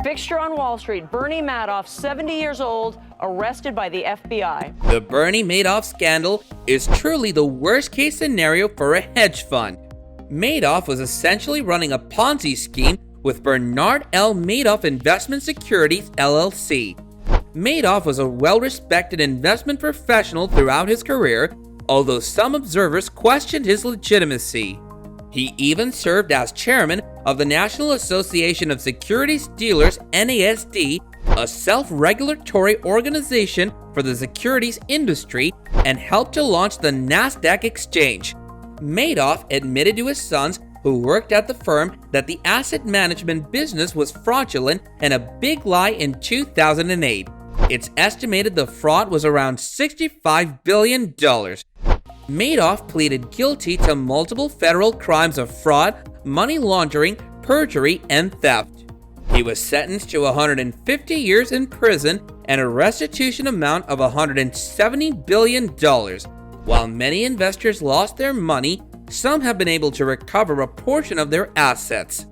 fixture on Wall Street, Bernie Madoff, 70 years old, arrested by the FBI. The Bernie Madoff scandal is truly the worst-case scenario for a hedge fund. Madoff was essentially running a Ponzi scheme with Bernard L. Madoff Investment Securities, LLC. Madoff was a well-respected investment professional throughout his career, although some observers questioned his legitimacy. He even served as chairman of the National Association of Securities Dealers, NASD, a self-regulatory organization for the securities industry, and helped to launch the NASDAQ exchange. Madoff admitted to his sons, who worked at the firm, that the asset management business was fraudulent and a big lie in 2008. It's estimated the fraud was around $65 billion. Madoff pleaded guilty to multiple federal crimes of fraud, money laundering, perjury, and theft. He was sentenced to 150 years in prison and a restitution amount of $170 billion. While many investors lost their money, some have been able to recover a portion of their assets.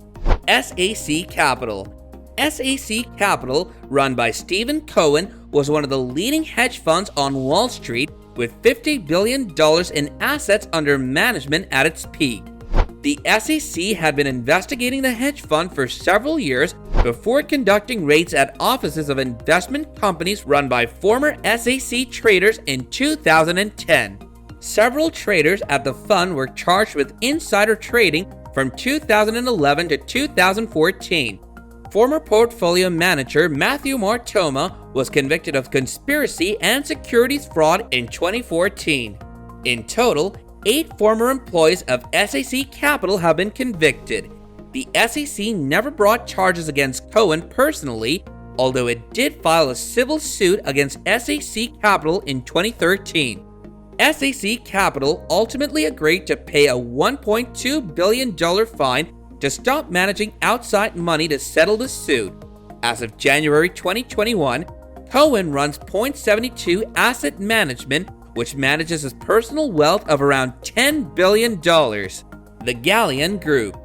SAC Capital. SAC Capital, run by Stephen Cohen, was one of the leading hedge funds on Wall Street with $50 billion in assets under management at its peak. The SEC had been investigating the hedge fund for several years before conducting raids at offices of investment companies run by former SEC traders in 2010. Several traders at the fund were charged with insider trading from 2011 to 2014. Former portfolio manager Matthew Martoma was convicted of conspiracy and securities fraud in 2014. In total, 8 former employees of SAC Capital have been convicted. The SEC never brought charges against Cohen personally, although it did file a civil suit against SAC Capital in 2013. SAC Capital ultimately agreed to pay a $1.2 billion fine to stop managing outside money to settle the suit. As of January 2021, Cohen runs Point72 Asset Management, which manages his personal wealth of around $10 billion. The Galleon Group.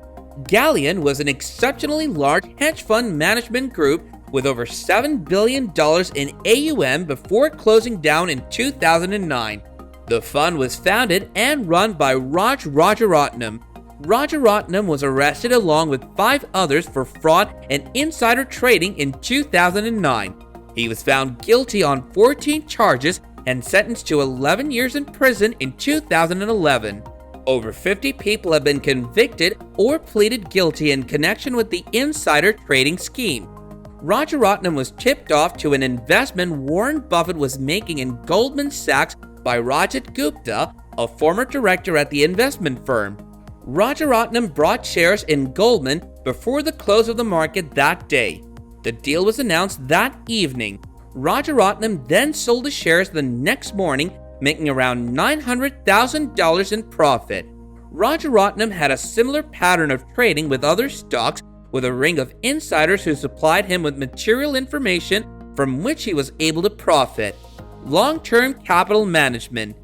Galleon was an exceptionally large hedge fund management group with over $7 billion in AUM before closing down in 2009. The fund was founded and run by Rajaratnam. Rajaratnam was arrested along with 5 others for fraud and insider trading in 2009. He was found guilty on 14 charges and sentenced to 11 years in prison in 2011. Over 50 people have been convicted or pleaded guilty in connection with the insider trading scheme. Rajaratnam was tipped off to an investment Warren Buffett was making in Goldman Sachs by Rajat Gupta, a former director at the investment firm. Rajaratnam bought shares in Goldman before the close of the market that day. The deal was announced that evening. Rajaratnam then sold the shares the next morning, making around $900,000 in profit. Rajaratnam had a similar pattern of trading with other stocks, with a ring of insiders who supplied him with material information from which he was able to profit. Long-Term Capital Management.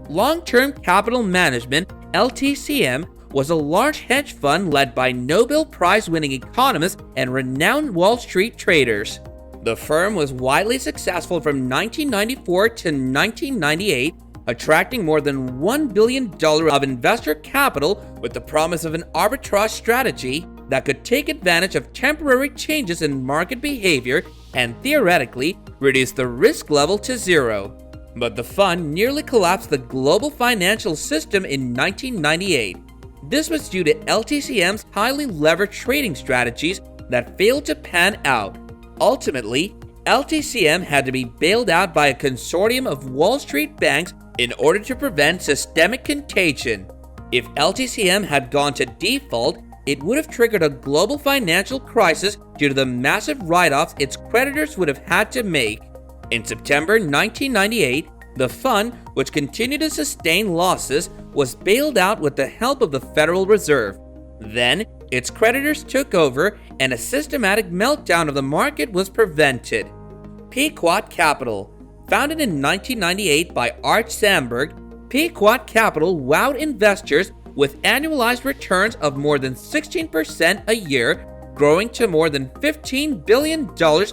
Long-Term Capital Management, LTCM, was a large hedge fund led by Nobel Prize-winning economists and renowned Wall Street traders. The firm was widely successful from 1994 to 1998, attracting more than $1 billion of investor capital with the promise of an arbitrage strategy that could take advantage of temporary changes in market behavior and theoretically reduce the risk level to zero. But the fund nearly collapsed the global financial system in 1998. This was due to LTCM's highly leveraged trading strategies that failed to pan out. Ultimately, LTCM had to be bailed out by a consortium of Wall Street banks in order to prevent systemic contagion. If LTCM had gone to default, it would have triggered a global financial crisis due to the massive write-offs its creditors would have had to make. In September 1998, the fund, which continued to sustain losses, was bailed out with the help of the Federal Reserve. Then, its creditors took over and a systematic meltdown of the market was prevented. Pequot Capital. Founded in 1998 by Art Sandberg, Pequot Capital wowed investors with annualized returns of more than 16% a year, growing to more than $15 billion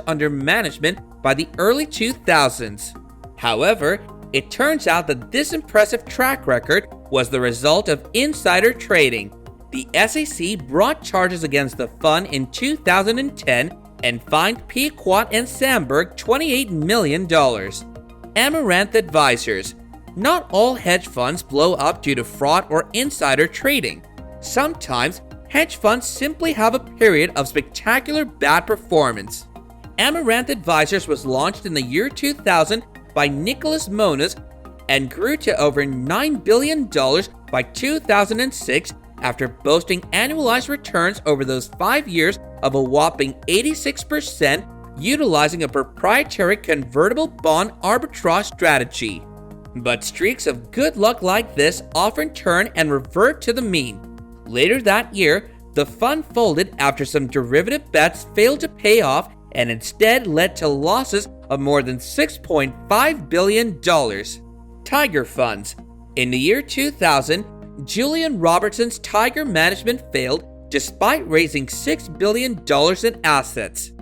under management by the early 2000s. However, it turns out that this impressive track record was the result of insider trading. The SEC brought charges against the fund in 2010 and fined Pequot and Sandberg $28 million. Amaranth Advisors. Not all hedge funds blow up due to fraud or insider trading. Sometimes, hedge funds simply have a period of spectacular bad performance. Amaranth Advisors was launched in the year 2000 by Nicholas Moniz and grew to over $9 billion by 2006 after boasting annualized returns over those 5 years of a whopping 86%, utilizing a proprietary convertible bond arbitrage strategy. But streaks of good luck like this often turn and revert to the mean. Later that year, the fund folded after some derivative bets failed to pay off and instead led to losses of more than $6.5 billion. Tiger Funds. In the year 2000, Julian Robertson's Tiger management failed despite raising $6 billion in assets.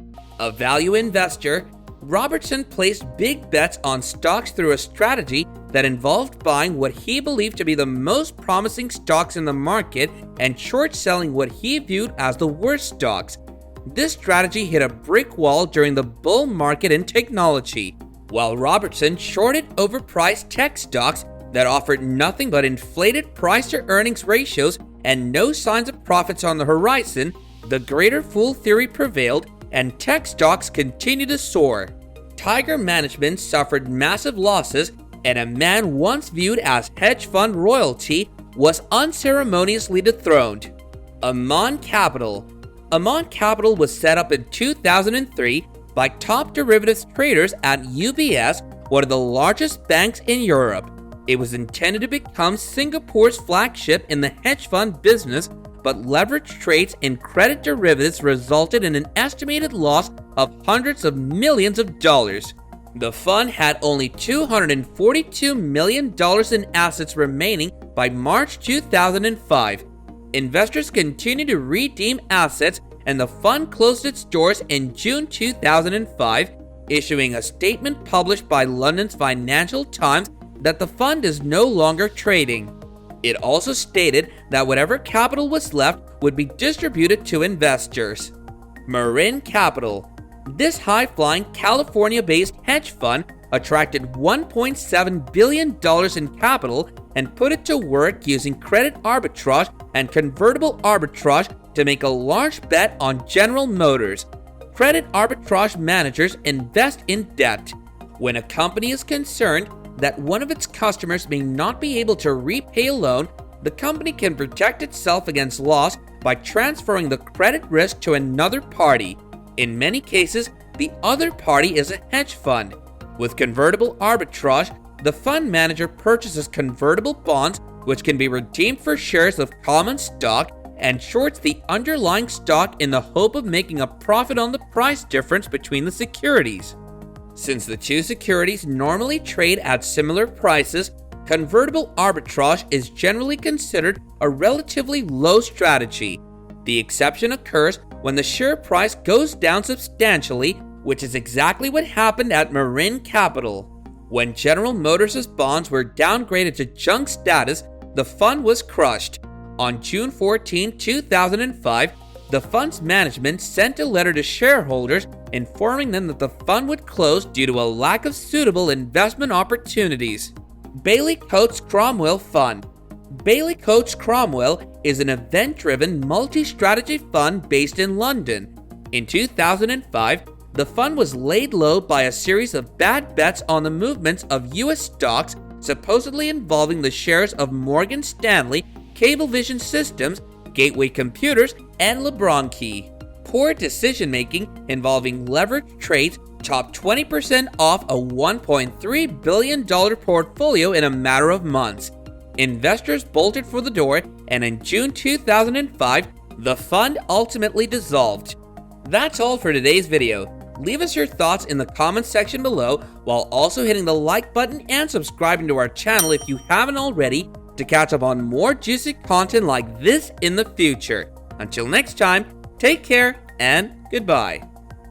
A value investor, Robertson placed big bets on stocks through a strategy that involved buying what he believed to be the most promising stocks in the market and short-selling what he viewed as the worst stocks. This strategy hit a brick wall during the bull market in technology, while Robertson shorted overpriced tech stocks that offered nothing but inflated price-to-earnings ratios and no signs of profits on the horizon. The greater fool theory prevailed and tech stocks continued to soar. Tiger management suffered massive losses, and a man once viewed as hedge fund royalty was unceremoniously dethroned. Amon Capital. Amon Capital was set up in 2003 by top derivatives traders at UBS, one of the largest banks in Europe. It was intended to become Singapore's flagship in the hedge fund business, but leveraged trades in credit derivatives resulted in an estimated loss of hundreds of millions of dollars. The fund had only $242 million in assets remaining by March 2005. Investors continued to redeem assets, and the fund closed its doors in June 2005, issuing a statement published by London's Financial Times that the fund is no longer trading. It also stated that whatever capital was left would be distributed to investors. Marin Capital. This high-flying California-based hedge fund attracted $1.7 billion in capital and put it to work using credit arbitrage and convertible arbitrage to make a large bet on General Motors. Credit arbitrage managers invest in debt. When a company is concerned that one of its customers may not be able to repay a loan, the company can protect itself against loss by transferring the credit risk to another party. In many cases, the other party is a hedge fund. With convertible arbitrage, the fund manager purchases convertible bonds which can be redeemed for shares of common stock and shorts the underlying stock in the hope of making a profit on the price difference between the securities. Since the two securities normally trade at similar prices, convertible arbitrage is generally considered a relatively low strategy. The exception occurs when the share price goes down substantially, which is exactly what happened at Marin Capital. When General Motors' bonds were downgraded to junk status, the fund was crushed. On June 14, 2005, the fund's management sent a letter to shareholders informing them that the fund would close due to a lack of suitable investment opportunities. Bailey Coates Cromwell Fund. Bailey Coates Cromwell is an event-driven multi-strategy fund based in London. In 2005, the fund was laid low by a series of bad bets on the movements of U.S. stocks, supposedly involving the shares of Morgan Stanley, Cablevision Systems, Gateway Computers, and LeBron Key. Poor decision-making involving leveraged trades topped 20% off a $1.3 billion portfolio in a matter of months. Investors bolted for the door, and in June 2005, the fund ultimately dissolved. That's all for today's video. Leave us your thoughts in the comments section below, while also hitting the like button and subscribing to our channel if you haven't already, to catch up on more juicy content like this in the future. Until next time, take care and goodbye.